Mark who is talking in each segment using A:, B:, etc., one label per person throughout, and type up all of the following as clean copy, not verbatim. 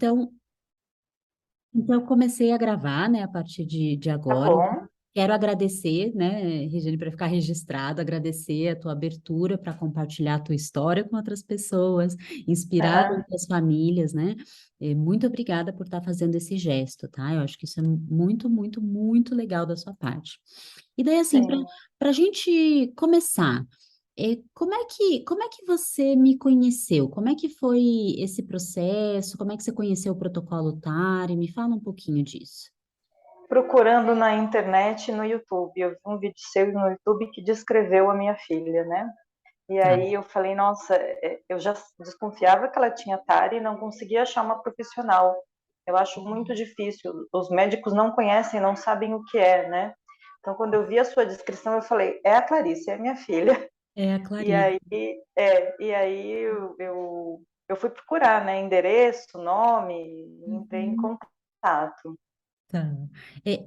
A: Então, eu comecei a gravar, né, a partir de
B: Tá
A: agora.
B: bom.
A: Quero agradecer, né, Regiane, para ficar registrado, agradecer a tua abertura para compartilhar a tua história com outras pessoas, inspirar
B: Aham,
A: outras famílias, né? Muito obrigada por estar fazendo esse gesto, tá? Eu acho que isso é muito, muito, muito legal da sua parte. E daí, assim,
B: sim.
A: para a gente começar, como é que você me conheceu? Como é que foi esse processo? Como é que você conheceu o protocolo TARI? Me fala um pouquinho disso.
B: Procurando na internet, no YouTube, eu vi um vídeo seu no YouTube que descreveu a minha filha, né? E
A: Tá.
B: aí eu falei, nossa, eu já desconfiava que ela tinha TARI e não conseguia achar uma profissional. Eu acho muito difícil. Os médicos não conhecem, não sabem o que é, né? Então, quando eu vi a sua descrição, eu falei, é a Clarice, é a minha filha.
A: É a
B: E
A: Clarice.
B: aí, eu fui procurar, né? Endereço, nome, entrei em
A: Uhum.
B: contato.
A: Tá. É,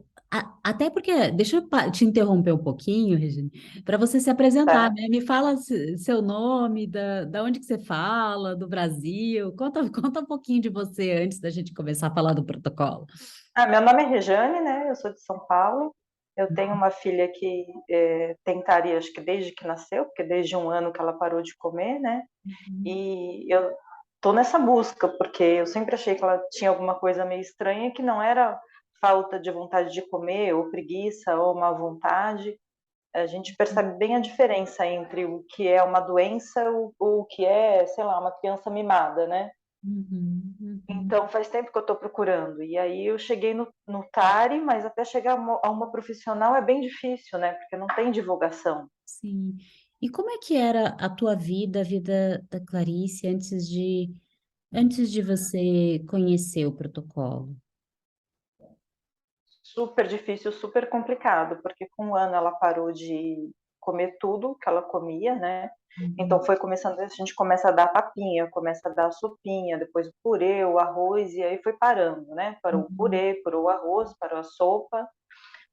A: até porque, deixa eu te interromper um pouquinho, Regina, para você se apresentar,
B: Tá?
A: né? Me fala seu nome, da onde que você fala, do Brasil. Conta, conta um pouquinho de você antes da gente começar a falar do protocolo.
B: Ah, meu nome é Rejane, né? Eu sou de São Paulo. Eu tenho uma filha que tem TARI, acho que desde que nasceu, porque desde 1 ano que ela parou de comer, né?
A: Uhum.
B: E eu tô nessa busca, porque eu sempre achei que ela tinha alguma coisa meio estranha, que não era falta de vontade de comer, ou preguiça, ou má vontade. A gente percebe bem a diferença entre o que é uma doença ou o que é, sei lá, uma criança mimada, né?
A: Uhum. Uhum.
B: Então, faz tempo que eu estou procurando. E aí eu cheguei no TARI, mas até chegar a uma profissional é bem difícil, né? Porque não tem divulgação.
A: Sim. E como é que era a tua vida, a vida da Clarice, antes de você conhecer o protocolo?
B: Super difícil, super complicado, porque com 1 ano ela parou de comer tudo que ela comia, né? Então
A: Uhum.
B: foi começando, a gente começa a dar papinha, começa a dar sopinha, depois o purê, o arroz, e aí foi parando, né? Parou o
A: Uhum.
B: purê, parou o arroz, parou a sopa.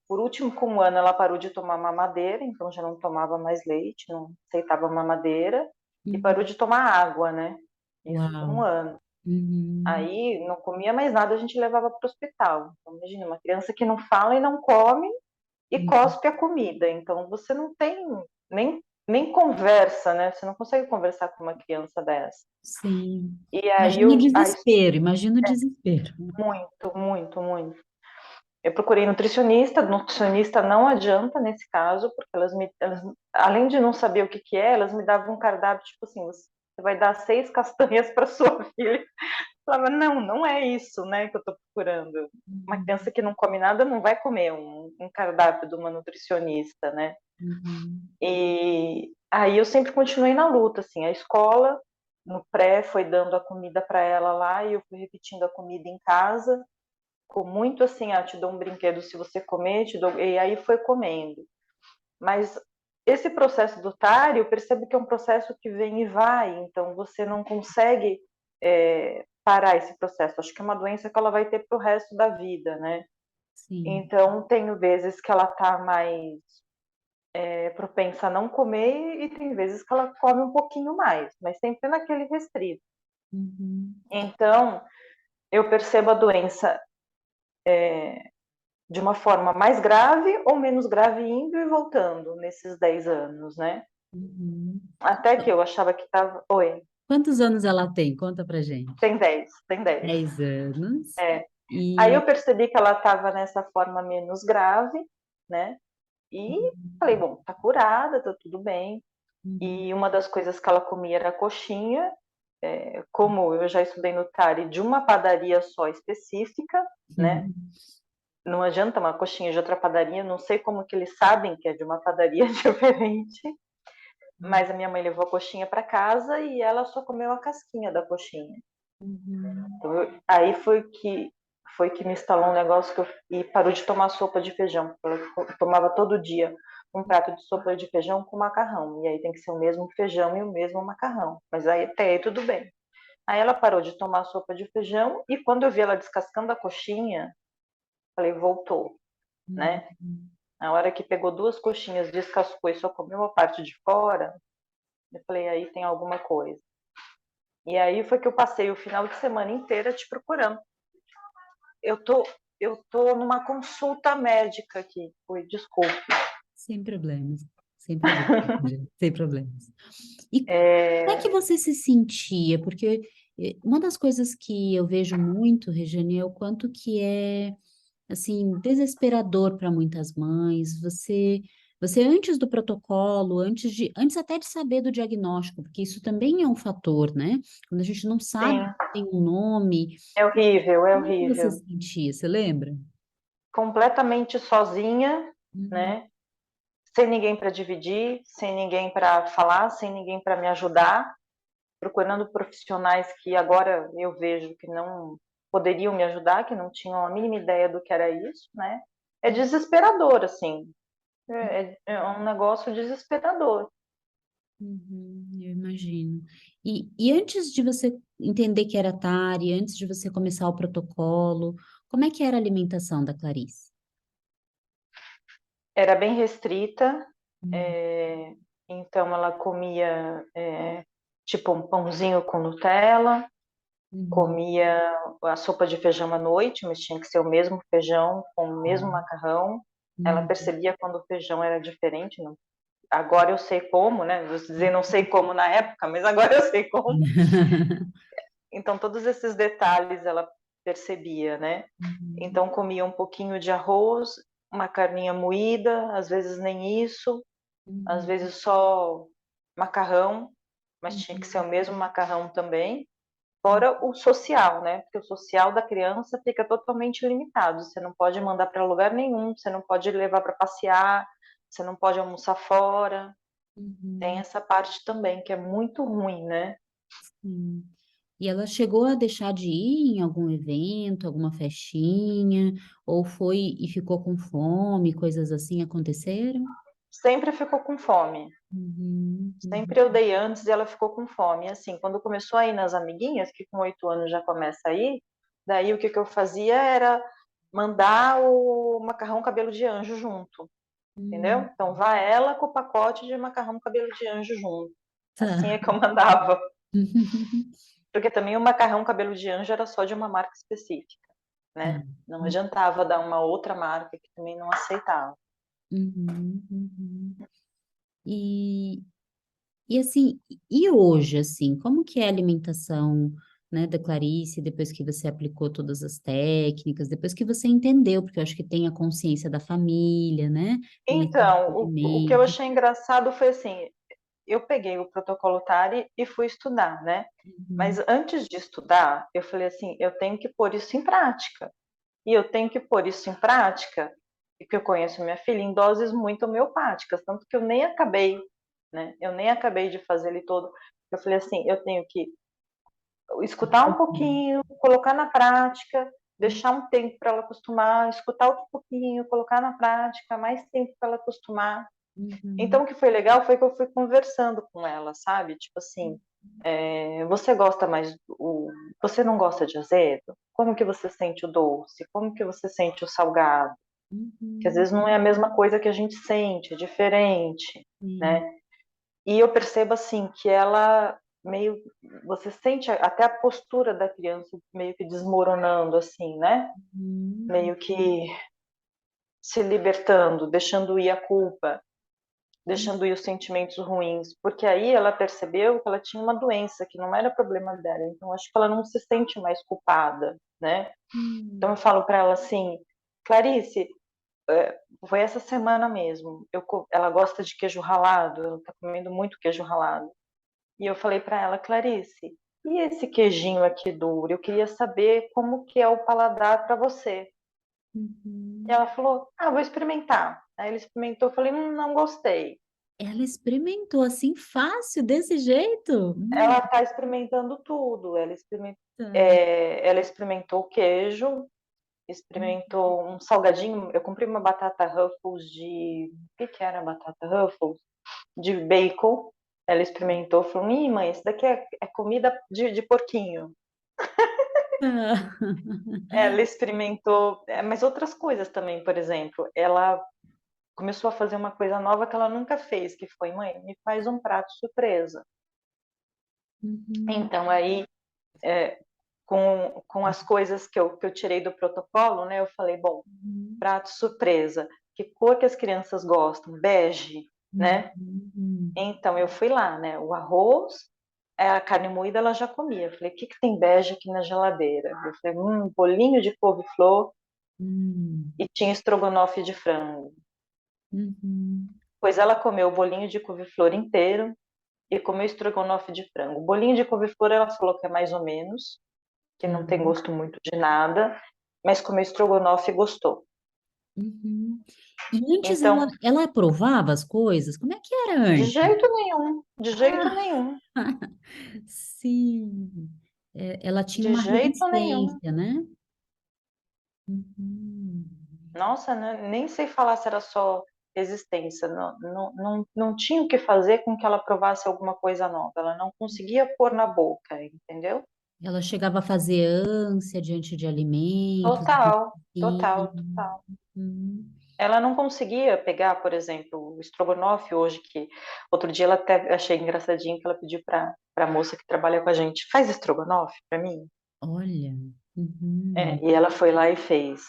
B: Por último, com 1 ano ela parou de tomar mamadeira, então já não tomava mais leite, não aceitava mamadeira, e parou
A: Uhum.
B: de tomar água, né? Isso com um
A: Uau.
B: ano.
A: Uhum.
B: Aí não comia mais nada, a gente levava para o hospital. Então, imagina, uma criança que não fala e não come e
A: Uhum.
B: cospe a comida. Então você não tem nem conversa, né? Você não consegue conversar com uma criança dessa.
A: Sim.
B: E aí
A: Imagina o
B: eu,
A: desespero, imagina o desespero.
B: muito, muito, muito. Eu procurei nutricionista não adianta nesse caso, porque além de não saber o que que é, elas me davam um cardápio, tipo assim, você vai dar 6 castanhas para sua filha. Eu falava, não, não é isso, né, que eu estou procurando. Uma criança
A: Uhum.
B: que não come nada não vai comer um cardápio de uma nutricionista, né?
A: Uhum.
B: E aí eu sempre continuei na luta, assim, a escola no pré foi dando a comida para ela lá e eu fui repetindo a comida em casa, com muito assim, te dou um brinquedo se você comer, te dou... e aí foi comendo. Mas esse processo do TARI, eu percebo que é um processo que vem e vai, então você não consegue parar esse processo. Acho que é uma doença que ela vai ter para o resto da vida, né?
A: Sim.
B: Então, tenho vezes que ela está mais propensa a não comer e tem vezes que ela come um pouquinho mais, mas sempre naquele restrito.
A: Uhum.
B: Então, eu percebo a doença de uma forma mais grave ou menos grave indo e voltando nesses 10 anos, né?
A: Uhum.
B: Até que eu achava que estava. Oi,
A: Quantos anos ela tem? Conta pra gente.
B: tem 10, tem 10.
A: 10 anos.
B: É. Aí
A: E
B: eu percebi que ela estava nessa forma menos grave, né? E falei, bom, tá curada, tá tudo bem.
A: uhum.
B: E uma das coisas que ela comia era coxinha, como eu já estudei no TARI, de uma padaria só específica, né?
A: Uhum.
B: Não adianta uma coxinha de outra padaria, não sei como que eles sabem que é de uma padaria diferente, mas a minha mãe levou a coxinha para casa e ela só comeu a casquinha da coxinha.
A: Uhum.
B: Então, aí foi que me instalou um negócio e parou de tomar sopa de feijão. Ela tomava todo dia um prato de sopa de feijão com macarrão. E aí tem que ser o mesmo feijão e o mesmo macarrão. Mas aí até aí tudo bem. Aí ela parou de tomar sopa de feijão e quando eu vi ela descascando a coxinha, falei, voltou, né?
A: Uhum.
B: Na hora que pegou 2 coxinhas, descascou e só comeu a parte de fora, eu falei, aí tem alguma coisa. E aí foi que eu passei o final de semana inteira te procurando. Eu tô, eu tô numa consulta médica aqui. Oi, desculpa.
A: Sem problemas, sem problemas, sem problemas. E como é que
B: É,
A: você se sentia? Porque uma das coisas que eu vejo muito, Regiane, é o quanto que é assim, desesperador para muitas mães. Você antes do protocolo, antes até de saber do diagnóstico, porque isso também é um fator, né? Quando a gente não sabe,
B: sim,
A: tem um nome,
B: é horrível, é
A: como é que você
B: horrível.
A: se sentia? Você lembra?
B: Completamente sozinha,
A: Uhum,
B: né? Sem ninguém para dividir, sem ninguém para falar, sem ninguém para me ajudar, procurando profissionais que agora eu vejo que não poderiam me ajudar, que não tinham a mínima ideia do que era isso, né? É desesperador, assim. É um negócio desesperador.
A: eu imagino. E antes de você entender que era TARI, antes de você começar o protocolo, como é que era a alimentação da Clarice?
B: Era bem restrita,
A: Uhum,
B: é, então ela comia tipo um pãozinho com Nutella,
A: uhum,
B: comia a sopa de feijão à noite, mas tinha que ser o mesmo feijão com o mesmo macarrão. Ela
A: uhum.
B: percebia quando o feijão era diferente. Não. Agora eu sei como, né? Vou dizer, não sei como na época, mas agora eu sei como. Então, todos esses detalhes ela percebia, né?
A: Uhum,
B: Então, comia um pouquinho de arroz, uma carninha moída, às vezes nem isso, às
A: uhum,
B: vezes só macarrão, mas tinha que ser
A: uhum,
B: o mesmo macarrão também. Fora o social, né? Porque o social da criança fica totalmente limitado. Você não pode mandar para lugar nenhum, você não pode levar para passear, você não pode almoçar fora. Tem
A: uhum,
B: essa parte também que é muito ruim, né?
A: sim. E ela chegou a deixar de ir em algum evento, alguma festinha, ou foi e ficou com fome, coisas assim aconteceram?
B: Sempre ficou com fome.
A: Uhum, uhum,
B: Sempre eu dei antes e ela ficou com fome. E assim, quando começou a ir nas amiguinhas, que com 8 anos já começa a ir, daí o que eu fazia era mandar o macarrão cabelo de anjo junto, entendeu?
A: uhum.
B: Então vai ela com o pacote de macarrão cabelo de anjo junto. Assim é
A: Tá.
B: que eu mandava. Porque também o macarrão cabelo de anjo era só de uma marca específica,
A: Tá.
B: né? Não adiantava dar uma outra marca que também não aceitava.
A: Uhum, uhum. E, e assim, e hoje, assim, como que é a alimentação, né, da Clarice, depois que você aplicou todas as técnicas, depois que você entendeu, porque eu acho que tem a consciência da família, né? Tem esse
B: Então, o que eu
A: acolhimento.
B: achei engraçado foi assim, eu peguei o protocolo TARI e fui estudar, né? Mas
A: Uhum,
B: antes de estudar, eu falei assim, eu tenho que pôr isso em prática. E eu tenho que pôr isso em prática, porque eu conheço minha filha em doses muito homeopáticas, tanto que eu nem acabei, né? Eu nem acabei de fazer ele todo. Eu falei assim, eu tenho que escutar um pouquinho, colocar na prática, deixar um tempo para ela acostumar, escutar outro pouquinho, colocar na prática, mais tempo para ela acostumar.
A: uhum,
B: Então, o que foi legal foi que eu fui conversando com ela, sabe? Tipo assim, você gosta mais, você não gosta de azedo? Como que você sente o doce? Como que você sente o salgado? Que às
A: uhum,
B: vezes não é a mesma coisa que a gente sente, é diferente,
A: sim,
B: né? E eu percebo assim que ela meio, você sente até a postura da criança meio que desmoronando assim, né?
A: uhum,
B: Meio que se libertando, deixando ir a culpa, deixando ir os sentimentos ruins, porque aí ela percebeu que ela tinha uma doença que não era problema dela, então acho que ela não se sente mais culpada, né? Então
A: uhum,
B: eu falo para ela assim, Clarice, foi essa semana mesmo, ela gosta de queijo ralado, ela está comendo muito queijo ralado, e eu falei para ela, Clarice, e esse queijinho aqui duro, eu queria saber como que é o paladar para você. E
A: uhum.
B: ela falou, vou experimentar. Aí ele experimentou, eu falei, não gostei.
A: Ela experimentou assim fácil, desse jeito?
B: Ela está experimentando tudo.
A: Tá.
B: Ela experimentou queijo, experimentou um salgadinho. Eu comprei uma batata Ruffles de. O que, que era a batata Ruffles? De bacon. Ela experimentou, falou: Ih, mãe, isso daqui é comida de porquinho.
A: Tá.
B: Ela experimentou, mas outras coisas também, por exemplo. Ela começou a fazer uma coisa nova que ela nunca fez, que foi: mãe, me faz um prato surpresa.
A: Uhum,
B: Então, aí, é, com as coisas que eu tirei do protocolo, né, eu falei, bom,
A: uhum,
B: prato surpresa, que cor que as crianças gostam? Bege, né?
A: uhum,
B: Então, eu fui lá, né, o arroz, a carne moída ela já comia. Eu falei, o que que tem bege aqui na geladeira? Eu falei, bolinho de couve-flor
A: uhum,
B: e tinha estrogonofe de frango.
A: uhum.
B: Pois ela comeu o bolinho de couve-flor inteiro e comeu estrogonofe de frango. O bolinho de couve-flor ela falou que é mais ou menos, que
A: Tá.
B: não tem gosto muito de nada, mas comeu estrogonofe e gostou.
A: Uhum. E antes
B: Então,
A: ela aprovava as coisas? Como é que era
B: de
A: antes?
B: jeito nenhum, de jeito
A: Ah,
B: nenhum,
A: sim. Ela tinha
B: de
A: uma
B: jeito nenhum.
A: resistência, né? Uhum.
B: Nossa, né, nem sei falar se era só resistência, não, não, não, não tinha o que fazer com que ela provasse alguma coisa nova, ela não conseguia pôr na boca, entendeu?
A: Ela chegava a fazer ânsia diante de alimentos,
B: Total, total,
A: assim.
B: total.
A: Uhum.
B: Ela não conseguia pegar, por exemplo, o estrogonofe hoje, que outro dia ela até achei engraçadinho que ela pediu para a moça que trabalha com a gente, faz estrogonofe para mim?
A: Olha. Uhum.
B: E ela foi lá e fez.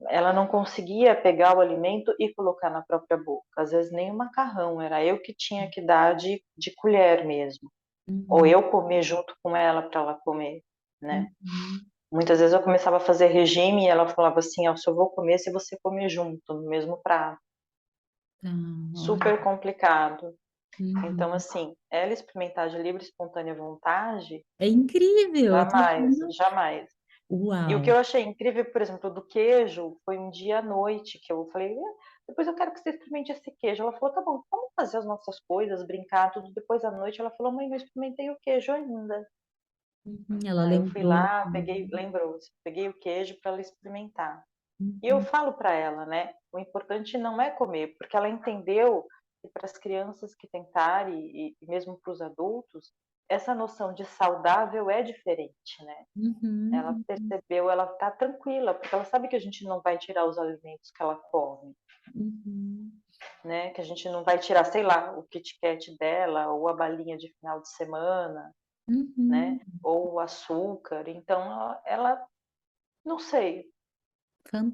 B: Ela não conseguia pegar o alimento e colocar na própria boca. Às vezes nem o macarrão, era eu que tinha que dar de colher mesmo. Ou
A: Uhum.
B: eu comer junto com ela para ela comer, né?
A: Uhum.
B: Muitas vezes eu começava a fazer regime e ela falava assim, eu só vou comer se você comer junto, no mesmo prato.
A: Tá, olha.
B: Super complicado. Então,
A: Uhum.
B: assim, ela experimentar de livre e espontânea vontade,
A: É incrível, eu tô
B: jamais,
A: achando.
B: jamais. E o que
A: Uau!
B: eu achei incrível, por exemplo, do queijo, foi um dia à noite que eu falei, depois eu quero que você experimente esse queijo. Ela falou, tá bom, vamos fazer as nossas coisas, brincar, tudo. Depois à noite ela falou, mãe, não experimentei o queijo ainda.
A: Uhum. Ela
B: Aí eu fui
A: lembrou.
B: lá, peguei, lembrou, peguei o queijo para ela experimentar. E eu
A: Uhum.
B: falo para ela, né, o importante não é comer, porque ela entendeu que para as crianças que tentarem e mesmo para os adultos, essa noção de saudável é diferente, né? Ela
A: Uhum.
B: percebeu, ela está tranquila, porque ela sabe que a gente não vai tirar os alimentos que ela come,
A: Uhum.
B: né? Que a gente não vai tirar, sei lá, o Kit Kat dela, ou a balinha de final de semana, né?
A: Uhum.
B: Ou o açúcar. Então, ela não sei,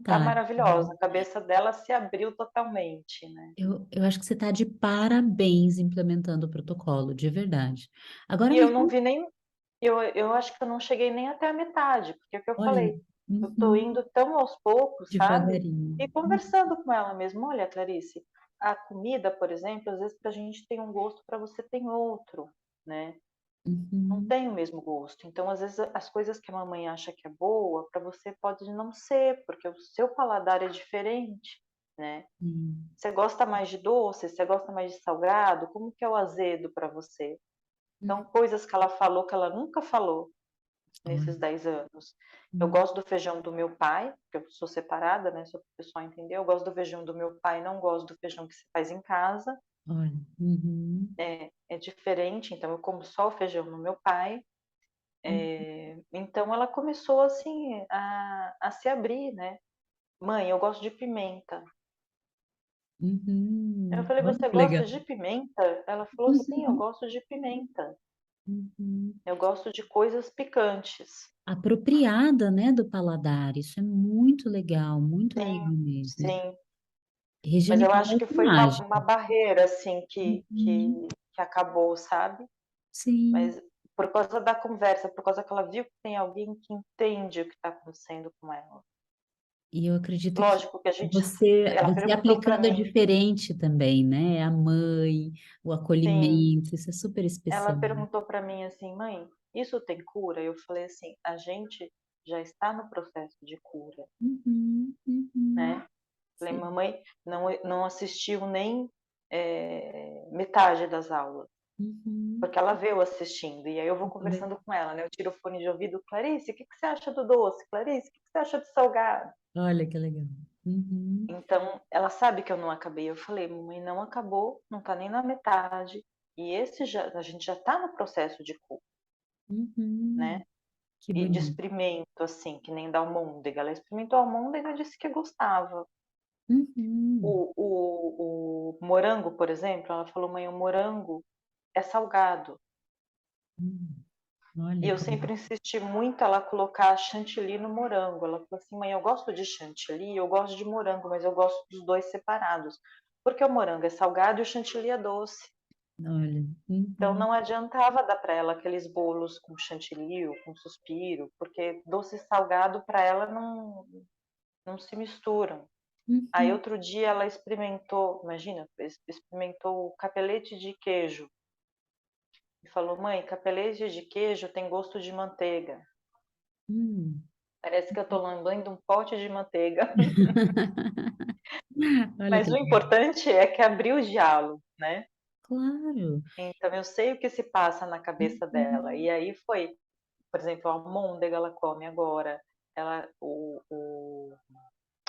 B: tá
A: Fantástico.
B: maravilhosa. A cabeça dela se abriu totalmente, né?
A: Eu acho que você está de parabéns implementando o protocolo, de verdade. Agora
B: E
A: me
B: eu não
A: fala,
B: vi nem, eu acho que eu não cheguei nem até a metade, porque é o que eu
A: olha,
B: falei, eu tô
A: uhum,
B: indo tão aos poucos, sabe?
A: devagarinho.
B: E conversando com ela mesmo, olha, Clarice, a comida, por exemplo, às vezes pra gente tem um gosto, para você tem outro, né? Não
A: Uhum,
B: tem o mesmo gosto. Então, às vezes, as coisas que a mamãe acha que é boa, para você pode não ser, porque o seu paladar é diferente, né?
A: sim,
B: Você gosta mais de doce? Você gosta mais de salgado? Como que é o azedo para você? Então,
A: uhum,
B: coisas que ela falou que ela nunca falou
A: olha,
B: nesses 10 anos. Eu
A: uhum,
B: gosto do feijão do meu pai, porque eu sou separada, né? Só para o pessoal entender. Eu gosto do feijão do meu pai, não gosto do feijão que se faz em casa.
A: olha, uhum,
B: É diferente, então eu como só o feijão do meu pai. Então ela começou assim a se abrir, né? Mãe, eu gosto de pimenta. Eu falei,
A: olha
B: você
A: que legal.
B: gosta de pimenta? Ela falou, sim, eu gosto de pimenta.
A: Uhum.
B: Eu gosto de coisas picantes.
A: Apropriada, né, do paladar, isso é muito legal
B: Sim,
A: mesmo.
B: sim. Mas
A: Regiane
B: eu acho que
A: parece
B: foi uma
A: mágica.
B: barreira, assim,
A: Uhum,
B: que acabou, sabe?
A: sim.
B: Mas por causa da conversa, por causa que ela viu que tem alguém que entende o que está acontecendo com ela.
A: E eu acredito que
B: Lógico que a gente.
A: você,
B: Ela
A: você
B: perguntou para
A: aplicando é
B: mim,
A: diferente também, né? A mãe, o
B: sim,
A: acolhimento, isso é super
B: ela
A: especial.
B: perguntou para mim assim, mãe, isso tem cura? Eu falei assim, a gente já está no processo de cura,
A: Uhum, uhum,
B: né? Falei,
A: sim.
B: mamãe não assistiu nem metade das aulas,
A: Uhum.
B: porque ela veio assistindo, e aí eu vou
A: Olha,
B: conversando com ela, né? Eu tiro o fone de ouvido, Clarice, o que que você acha do doce? Clarice, o que que você acha do salgado?
A: olha que legal. Uhum,
B: Então, ela sabe que eu não acabei. Eu falei, mamãe, não acabou, não tá nem na metade, e a gente já tá no processo de cura,
A: uhum.
B: né?
A: Que
B: E de
A: bonito.
B: experimento, assim, que nem da almôndega. Ela experimentou a almôndega e disse que gostava.
A: Uhum.
B: O morango, por exemplo, ela falou, mãe, o morango é salgado.
A: Uhum.
B: E
A: Olha
B: eu
A: que legal.
B: sempre insisti muito ela colocar chantilly no morango. Ela falou assim: mãe, eu gosto de chantilly, eu gosto de morango, mas eu gosto dos dois separados. Porque o morango é salgado e o chantilly é doce.
A: Olha.
B: Então
A: Uhum,
B: não adiantava dar para ela aqueles bolos com chantilly ou com suspiro, porque doce e salgado para ela não se misturam. Aí
A: uhum,
B: outro dia ela experimentou, imagina, experimentou o capelete de queijo e falou: mãe, capelete de queijo tem gosto de manteiga.
A: hum.
B: Parece que eu estou lambendo um pote de manteiga.
A: Olha que
B: Mas o
A: legal.
B: importante é que abriu o diálogo, né?
A: Claro.
B: Então eu sei o que se passa na cabeça dela.
A: Uhum,
B: E aí foi, por exemplo, a almôndega ela come agora, ela, o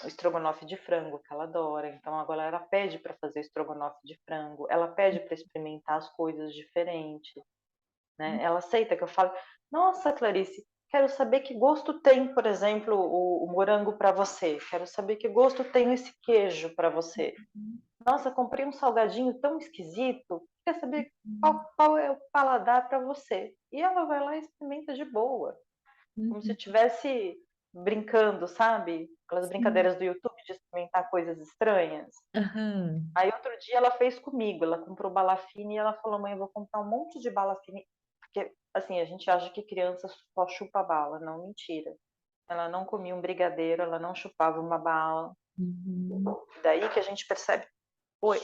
B: estrogonofe de frango que ela adora. Então agora ela pede para fazer estrogonofe de frango, ela pede para experimentar as coisas diferentes, né? Ela aceita que eu falo: nossa, Clarice, quero saber que gosto tem, por exemplo, o morango para você. Quero saber que gosto tem esse queijo para você. Nossa, comprei um salgadinho tão esquisito. Quer saber
A: uhum,
B: qual é o paladar para você? E ela vai lá e experimenta de boa, como se
A: uhum.
B: estivesse brincando, sabe? Aquelas
A: Sim.
B: brincadeiras do YouTube de experimentar coisas estranhas.
A: Aham.
B: Aí outro dia ela fez comigo, ela comprou bala fina e ela falou: mãe, eu vou comprar um monte de bala fina. Porque, assim, a gente acha que criança só chupa bala. Não, mentira. Ela não comia um brigadeiro, ela não chupava uma bala.
A: Uhum,
B: Daí que a gente percebe. Oi,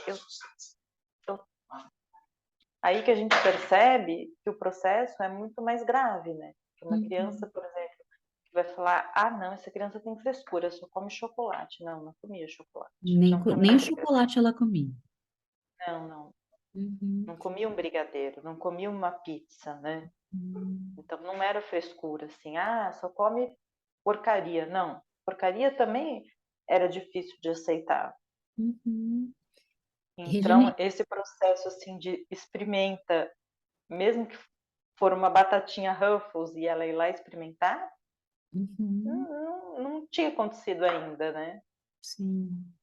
B: aí que a gente percebe que o processo é muito mais grave, né? Que uma criança,
A: uhum.
B: por exemplo, que vai falar: ah, não, essa criança tem frescura, só come chocolate. Não, não comia chocolate.
A: Nem,
B: Não comia
A: nem
B: brigadeiro.
A: chocolate ela comia.
B: Não, não.
A: Uhum,
B: Não comia um brigadeiro, não comia uma pizza, né?
A: uhum,
B: Então não era frescura, assim, ah, só come porcaria. Não, porcaria também era difícil de aceitar.
A: uhum.
B: Então,
A: Regiane,
B: esse processo, assim, de experimenta, mesmo que for uma batatinha Ruffles e ela ir lá experimentar,
A: uhum,
B: não tinha acontecido ainda, né?
A: sim.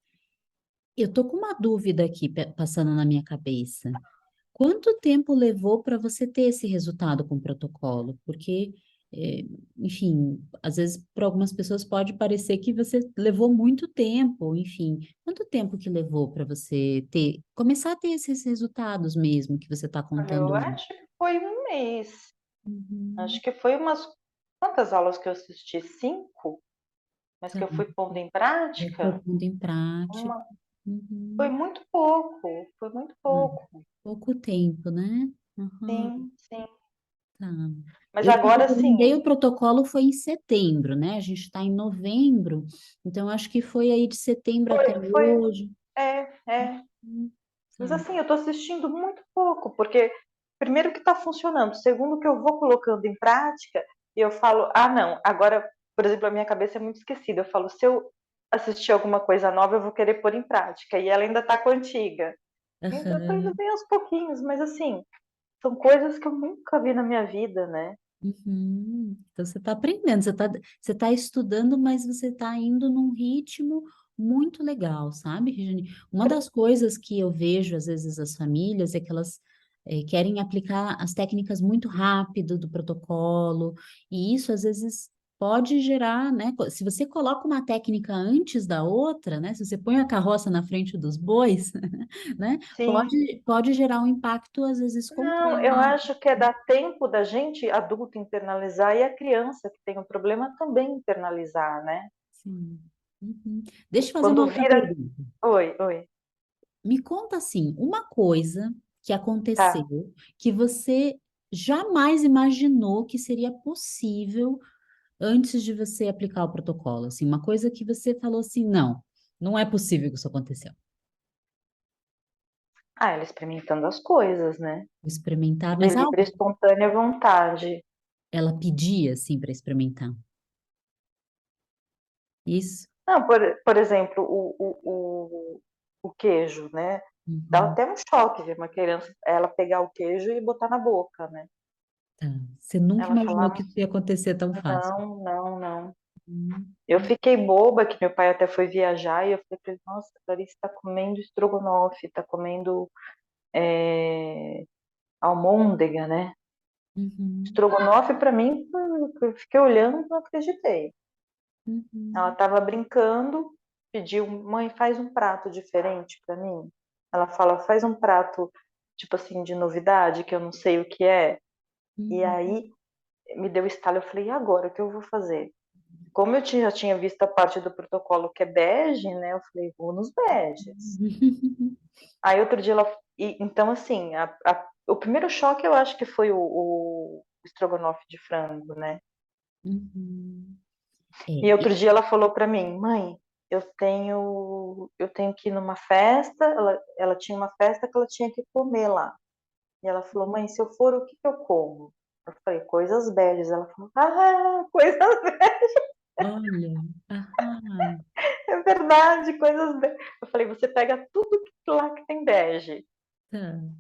A: Eu tô com uma dúvida aqui passando na minha cabeça. Quanto tempo levou para você ter esse resultado com o protocolo? Porque, eh, enfim, às vezes para algumas pessoas pode parecer que você levou muito tempo, enfim. Quanto tempo que levou para você ter, começar a ter esses resultados mesmo que você está
B: Olha,
A: contando
B: eu
A: aí?
B: acho que foi um mês.
A: Uhum,
B: Acho que foi umas. Quantas aulas que eu assisti? 5? Mas
A: tá.
B: que eu fui pondo em
A: Aí foi
B: prática?
A: pondo em prática.
B: Uma. Foi
A: Uhum.
B: muito pouco. Foi muito
A: Ah,
B: pouco.
A: pouco tempo, né? Aham,
B: Sim, sim.
A: tá.
B: Mas
A: Eu
B: agora sim.
A: mandei o protocolo foi em setembro, né? A gente está em novembro, então acho que foi aí de setembro até
B: Foi.
A: hoje.
B: É. Mas
A: Tá.
B: assim, eu tô assistindo muito pouco, porque primeiro que tá funcionando, segundo que eu vou colocando em prática, e eu falo: ah, não, agora, por exemplo, a minha cabeça é muito esquecida. Eu falo: se eu assistir alguma coisa nova, eu vou querer pôr em prática. E ela ainda tá com a antiga. Então eu tô indo
A: Aham,
B: bem aos pouquinhos, mas assim, são coisas que eu nunca vi na minha vida, né?
A: uhum. Então você está aprendendo, você tá estudando, mas você está indo num ritmo muito legal, sabe, Regiane? Uma das coisas que eu vejo, às vezes, as famílias é que elas querem aplicar as técnicas muito rápido do protocolo, e isso, às vezes, pode gerar, né? Se você coloca uma técnica antes da outra, né? Se você põe a carroça na frente dos bois, né?
B: Sim.
A: Pode gerar um impacto, às vezes,
B: Não, eu
A: contrário.
B: acho que é dar tempo da gente adulto internalizar e a criança que tem um problema também internalizar, né?
A: Sim. Uhum. Deixa eu fazer uma
B: Quando
A: outra
B: vira.
A: pergunta.
B: Oi, oi.
A: Me conta assim, uma coisa que
B: Tá.
A: aconteceu que você jamais imaginou que seria possível antes de você aplicar o protocolo. Assim, uma coisa que você falou assim, não, não é possível que isso aconteceu.
B: Ah, ela experimentando as coisas, né?
A: Experimentar,
B: De
A: mas
B: livre e
A: algo
B: espontânea vontade.
A: ela pedia assim para experimentar. Isso.
B: Não, por exemplo, o queijo, né? Dá
A: Uhum.
B: até um choque ver uma criança, ela pegar o queijo e botar na boca, né?
A: Tá. Você nunca
B: Ela
A: imaginou
B: falar:
A: que isso ia acontecer tão fácil.
B: não, não, não.
A: Uhum.
B: Eu fiquei boba que meu pai até foi viajar e eu falei pra ele: nossa, a Clarice tá comendo estrogonofe, tá comendo almôndega, né?
A: Uhum.
B: Estrogonofe para mim, eu fiquei olhando, não acreditei. Ela
A: Uhum.
B: estava brincando, pediu, mãe, faz um prato diferente para mim. Ela fala, faz um prato, tipo assim, de novidade, que eu não sei o que é. E
A: Uhum.
B: aí me deu estalo, eu falei, e agora, o que eu vou fazer? Como eu já tinha visto a parte do protocolo que é bege, né? Eu falei, vou nos beges. Aí outro dia ela. Então, assim, o primeiro choque eu acho que foi o estrogonofe de frango, né?
A: Uhum.
B: E
A: É,
B: outro dia ela falou para mim, mãe, eu tenho que ir numa festa. Ela tinha uma festa que ela tinha que comer lá. E ela falou, mãe, se eu for, o que que eu como? Eu falei, coisas beijas. Ela falou, coisas beijas.
A: olha, aham,
B: É verdade, coisas beijas. Eu falei, você pega tudo lá que tem bege.
A: tá.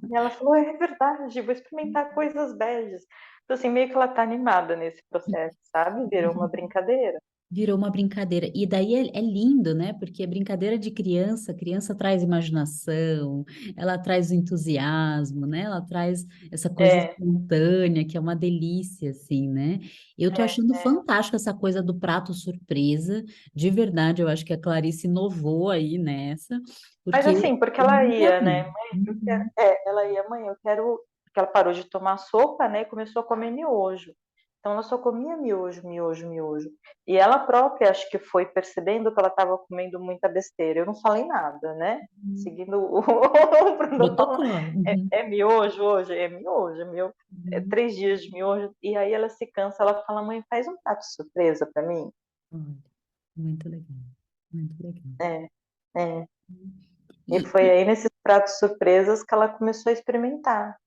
B: E ela falou, é verdade, vou experimentar coisas beijas. Então, assim, meio que ela tá animada nesse processo, sabe? Virou uma brincadeira.
A: Virou uma brincadeira. E daí é lindo, né? Porque é brincadeira de criança, a criança traz imaginação, ela traz o entusiasmo, né? Ela traz essa coisa
B: É,
A: espontânea, que é uma delícia, assim, né? Eu tô achando
B: é.
A: fantástico essa coisa do prato surpresa. De verdade, eu acho que a Clarice inovou aí nessa,
B: Mas
A: porque
B: assim, porque
A: eu
B: ela
A: nunca
B: ia, né?
A: vi.
B: Mãe,
A: Uhum,
B: ela ia, mãe, eu quero. Porque ela parou de tomar sopa, né? E começou a comer miojo. Então ela só comia miojo, miojo, miojo. E ela própria, acho que foi percebendo que ela estava comendo muita besteira. Eu não falei nada, né?
A: uhum.
B: Seguindo o protocolo.
A: Protocolo.
B: É,
A: Uhum,
B: é miojo hoje? É miojo, é
A: uhum.
B: 3 dias de miojo. E aí ela se cansa, ela fala, mãe, faz um prato surpresa para mim.
A: Olha, muito legal, muito legal.
B: É, é. E
A: E,
B: foi aí nesses pratos surpresas que ela começou a experimentar.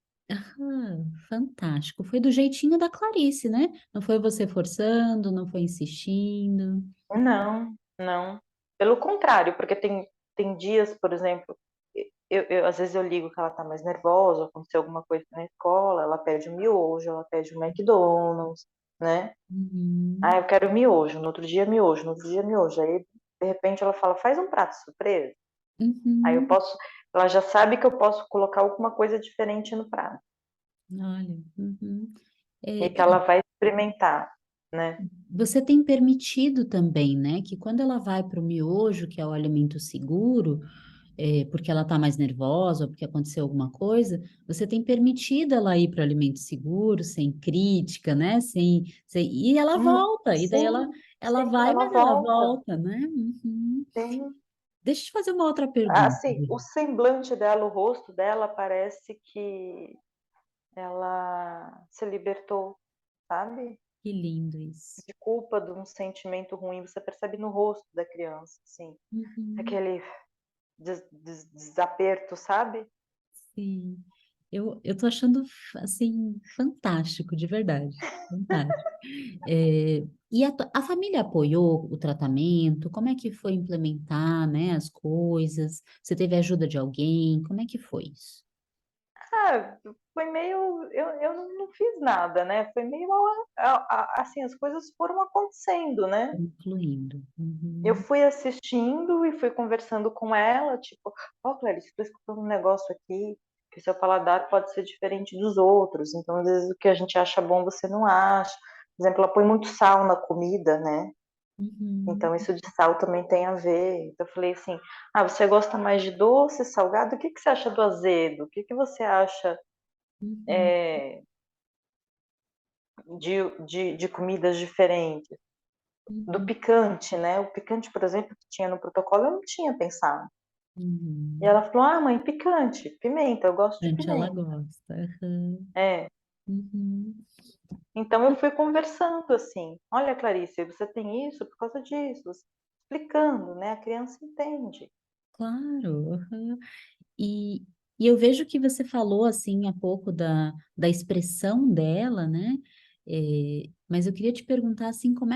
A: fantástico. Foi do jeitinho da Clarice, né? Não foi você forçando, não foi insistindo.
B: Não, não. Pelo contrário, porque tem dias, por exemplo, às vezes eu ligo que ela tá mais nervosa, aconteceu alguma coisa na escola, ela pede um miojo, ela pede um McDonald's, né? Ah,
A: Uhum,
B: eu quero miojo, no outro dia miojo, no outro dia miojo. Aí, de repente, ela fala, faz um prato surpresa. Aí eu
A: uhum.
B: posso, ela já sabe que eu posso colocar alguma coisa diferente no prato
A: Olha, uhum.
B: e
A: É,
B: que ela vai experimentar, né?
A: você tem permitido também, né, que quando ela vai para o miojo, que é o alimento seguro, porque ela está mais nervosa ou porque aconteceu alguma coisa, você tem permitido ela ir para o alimento seguro, sem crítica, né? E ela volta, e daí
B: Sim,
A: ela
B: sim,
A: vai,
B: ela
A: mas ela
B: volta.
A: volta, né? Uhum.
B: Sim.
A: Deixa eu te fazer uma outra pergunta.
B: Assim, o semblante dela, o rosto dela, parece que ela se libertou, sabe?
A: Que lindo isso.
B: De culpa, de um sentimento ruim. Você percebe no rosto da criança, assim,
A: Uhum.
B: aquele desaperto, sabe?
A: Sim, eu tô achando assim fantástico, de verdade, fantástico. E a família apoiou o tratamento? Como é que foi implementar, né, as coisas? Você teve ajuda de alguém? Como é que foi isso?
B: Ah, foi meio. Eu não fiz nada, né? Foi meio. Assim, as coisas foram acontecendo, né?
A: Incluindo.
B: Eu
A: Uhum,
B: fui assistindo e fui conversando com ela, tipo, ó, Clarice, estou escutando um negócio aqui, que seu paladar pode ser diferente dos outros, então às vezes o que a gente acha bom você não acha. Por exemplo, ela põe muito sal na comida, né?
A: uhum,
B: Então isso de sal também tem a ver. Então eu falei assim, você gosta mais de doce, salgado? O que que você acha do azedo? O que que você acha
A: uhum,
B: é, de comidas diferentes? Do
A: uhum,
B: picante, né? O picante, por exemplo, que tinha no protocolo, eu não tinha pensado. E
A: uhum.
B: ela falou: ah, mãe, picante, pimenta, eu gosto de
A: Gente, ela
B: pimenta.
A: gosta. Aham,
B: É.
A: uhum.
B: Então eu fui conversando assim: olha, Clarice, você tem isso por causa disso. Explicando, né? A criança entende.
A: Claro. Aham. E, e eu vejo que você falou assim há pouco da expressão dela, né? Mas eu queria te perguntar assim, como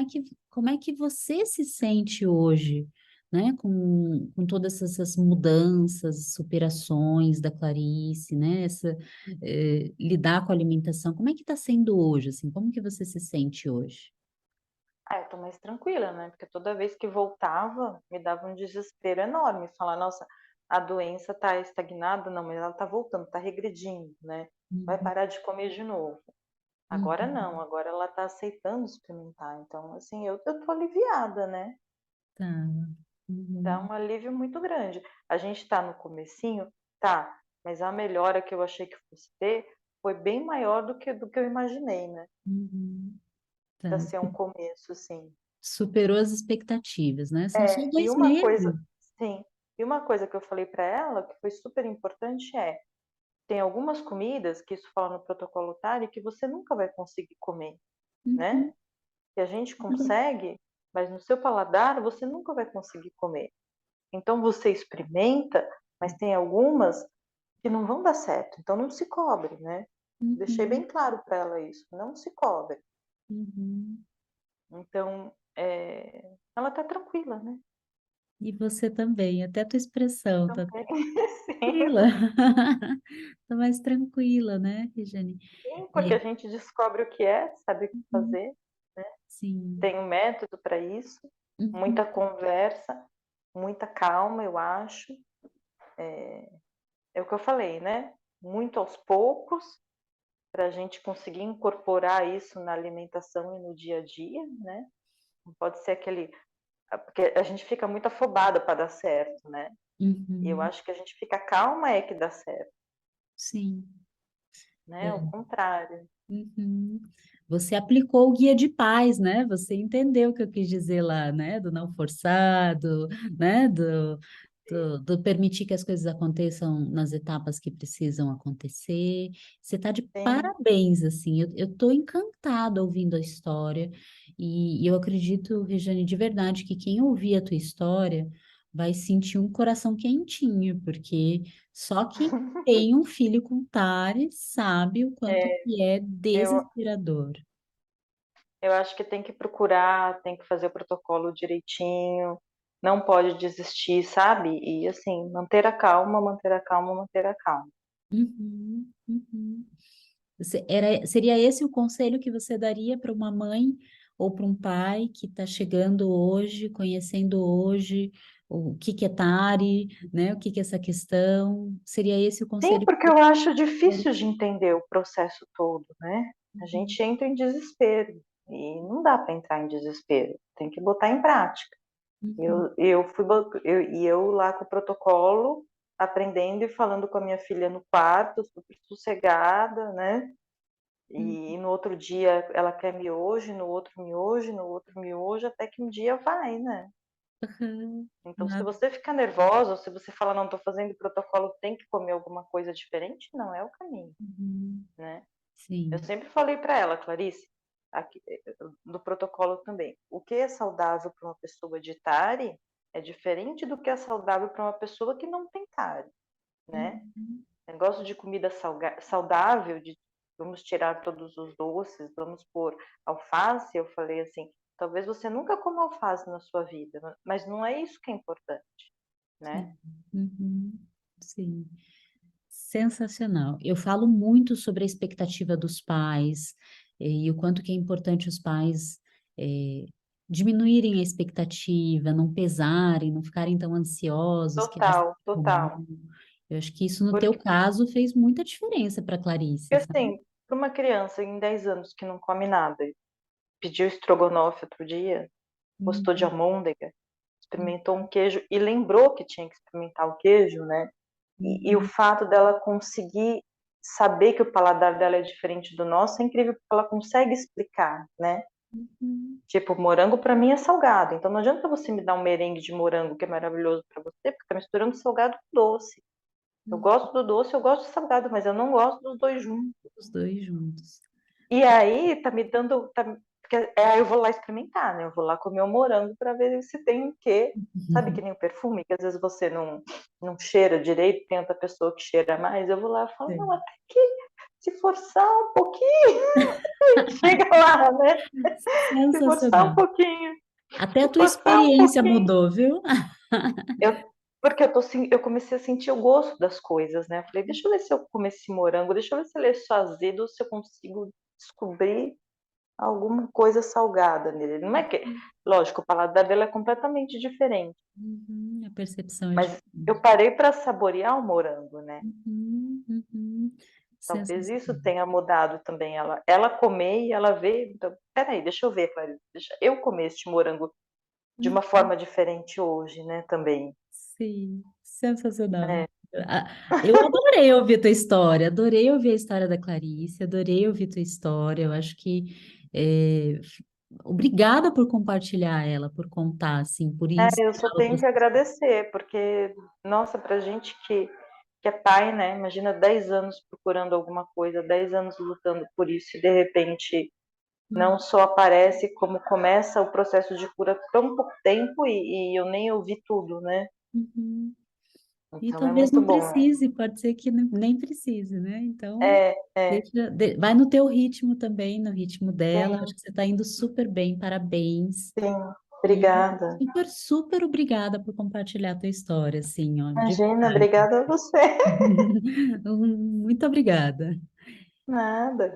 A: é que você se sente hoje, né? Com todas essas mudanças, superações da Clarice, né? Lidar com a alimentação, como é que está sendo hoje, assim? Como que você se sente hoje?
B: Ah, eu tô mais tranquila, né? Porque toda vez que voltava, me dava um desespero enorme. Falar, nossa, a doença está estagnada, não, mas ela está voltando, está regredindo, né? Vai
A: Uhum,
B: parar de comer de novo. Agora
A: uhum,
B: não, agora ela está aceitando experimentar. Então, assim, eu tô aliviada, né?
A: tá.
B: Dá
A: Uhum,
B: um alívio muito grande. A gente está no comecinho, tá, mas a melhora que eu achei que fosse ter foi bem maior do que eu imaginei, né?
A: uhum, tá.
B: Para ser um começo, assim.
A: Superou as expectativas, né? São só
B: E
A: dois
B: uma coisa,
A: meses.
B: sim, e uma coisa que eu falei para ela, que foi super importante, tem algumas comidas, que isso fala no protocolo TARI, que você nunca vai conseguir comer, né?
A: Uhum,
B: Que a gente consegue, mas no seu paladar você nunca vai conseguir comer. Então você experimenta, mas tem algumas que não vão dar certo, então não se cobre, né? Deixei
A: uhum,
B: bem claro para ela isso, não se cobre.
A: uhum.
B: Então, ela tá tranquila, né?
A: E você também, até a tua expressão tá
B: Também,
A: tranquila.
B: sim,
A: Tá mais tranquila, né, Regiane?
B: sim, porque a
A: É,
B: gente descobre o que é, sabe o que
A: uhum,
B: fazer, né?
A: sim.
B: Tem um método para isso,
A: Uhum,
B: muita conversa, muita calma, eu acho. É o que eu falei, né? Muito aos poucos, para a gente conseguir incorporar isso na alimentação e no dia a dia, né? Não pode ser aquele. Porque a gente fica muito afobada para dar certo, né? E eu
A: uhum,
B: acho que a gente fica calma é que dá certo,
A: sim.
B: né? Ao
A: É.
B: contrário.
A: Uhum. Você aplicou o guia de paz, né? Você entendeu o que eu quis dizer lá, né? Do não forçado, né? Do permitir que as coisas aconteçam nas etapas que precisam acontecer. Você está de
B: Sim.
A: parabéns, assim. Eu estou encantada ouvindo a história e eu acredito, Regiane, de verdade, que quem ouvir a tua história vai sentir um coração quentinho, porque só quem tem um filho com TARE sabe o quanto
B: É,
A: que é
B: eu,
A: desesperador.
B: eu acho que tem que procurar, tem que fazer o protocolo direitinho, não pode desistir, sabe? E assim, manter a calma, manter a calma, manter a calma.
A: Uhum, uhum. Seria esse o conselho que você daria para uma mãe ou para um pai que está chegando hoje, conhecendo hoje o que que é TARI, né? O que que é essa questão? Seria esse o
B: Sim,
A: conselho que
B: porque
A: você
B: eu acho
A: daria?
B: difícil de entender o processo todo, né? A
A: Uhum,
B: gente entra em desespero e não dá para entrar em desespero, tem que botar em prática.
A: uhum,
B: Eu lá com o protocolo, aprendendo e falando com a minha filha no quarto, super sossegada, né?
A: uhum,
B: E no outro dia ela quer miojo, no outro miojo, no outro miojo, até que um dia vai, né?
A: uhum.
B: Então, se
A: Nada.
B: você ficar nervosa, ou se você fala, não, estou fazendo protocolo, tem que comer alguma coisa diferente, não é o caminho,
A: Uhum,
B: né? Eu
A: sim.
B: sempre falei para ela, Clarice, aqui, do protocolo também, o que é saudável para uma pessoa de TARI é diferente do que é saudável para uma pessoa que não tem TARI, né?
A: Uhum,
B: Negócio de comida saudável, de vamos tirar todos os doces, vamos pôr alface, eu falei assim, talvez você nunca coma alface na sua vida, mas não é isso que é importante, né?
A: sim. Uhum, sim. Sensacional. Eu falo muito sobre a expectativa dos pais e o quanto que é importante os pais eh, diminuírem a expectativa, não pesarem, não ficarem tão ansiosos que às vezes
B: Total, total.
A: não. Eu acho que isso no teu
B: Porque,
A: caso fez muita diferença para Clarice,
B: porque
A: sabe?
B: assim, para uma criança em 10 anos que não come nada, pediu estrogonofe outro dia, gostou de
A: Uhum,
B: almôndega, experimentou um queijo e lembrou que tinha que experimentar o queijo, né? E o
A: uhum,
B: fato dela conseguir saber que o paladar dela é diferente do nosso é incrível porque ela consegue explicar, né?
A: uhum,
B: Tipo, morango para mim é salgado, então não adianta você me dar um merengue de morango que é maravilhoso para você, porque tá misturando salgado com doce. Eu
A: uhum.
B: gosto do doce, eu gosto do salgado, mas eu não gosto dos dois juntos.
A: Os dois juntos.
B: E aí tá me dando, aí eu vou lá experimentar, né? Eu vou lá comer o morango para ver se tem o quê. Sabe que nem o perfume, que às vezes você não cheira direito, tem outra pessoa que cheira mais. Eu vou lá e falo, não,
A: Sim.
B: até que se forçar um pouquinho, chega lá, né? Se forçar um
A: Sensacional.
B: pouquinho,
A: Até a
B: se
A: tua
B: forçar um
A: experiência
B: pouquinho.
A: mudou, viu?
B: Eu, porque eu comecei a sentir o gosto das coisas, né? Eu falei, deixa eu ver se eu comer esse morango, deixa eu ver se ele é só azedo ou se eu consigo descobrir alguma coisa salgada nele. Não é que, lógico, o paladar dela é completamente diferente,
A: Uhum, percepção é
B: Mas eu
A: diferente.
B: parei para saborear o morango, né.
A: Uhum, uhum.
B: Talvez isso
A: Sensacional.
B: tenha mudado também ela comer e ela ver, então: "Espera aí, deixa eu ver, Clarice, deixa eu comer este morango de uma
A: Uhum.
B: forma diferente hoje", né, também.
A: Sim, sensacional.
B: É.
A: Eu adorei ouvir tua história, adorei ouvir a história da Clarice, adorei ouvir tua história. Eu acho que obrigada por compartilhar ela, por contar, assim, por
B: Eu só
A: inspirar
B: tenho
A: outras
B: que
A: pessoas.
B: agradecer, porque, nossa, pra gente que é pai, né, imagina 10 anos procurando alguma coisa, 10 anos lutando por isso e de repente
A: Hum,
B: não só aparece, como começa o processo de cura tão pouco tempo e eu nem ouvi tudo, né.
A: uhum. E
B: Então é
A: talvez
B: muito
A: não
B: bom.
A: precise, pode ser que nem precise, né? Então,
B: É, é,
A: vai no teu ritmo também, no ritmo dela. Acho
B: sim,
A: que você está indo super bem, parabéns.
B: sim.
A: E
B: Obrigada.
A: super, super obrigada por compartilhar a tua história, assim, ó, de
B: Imagina,
A: verdade.
B: obrigada a você.
A: Muito obrigada.
B: Nada.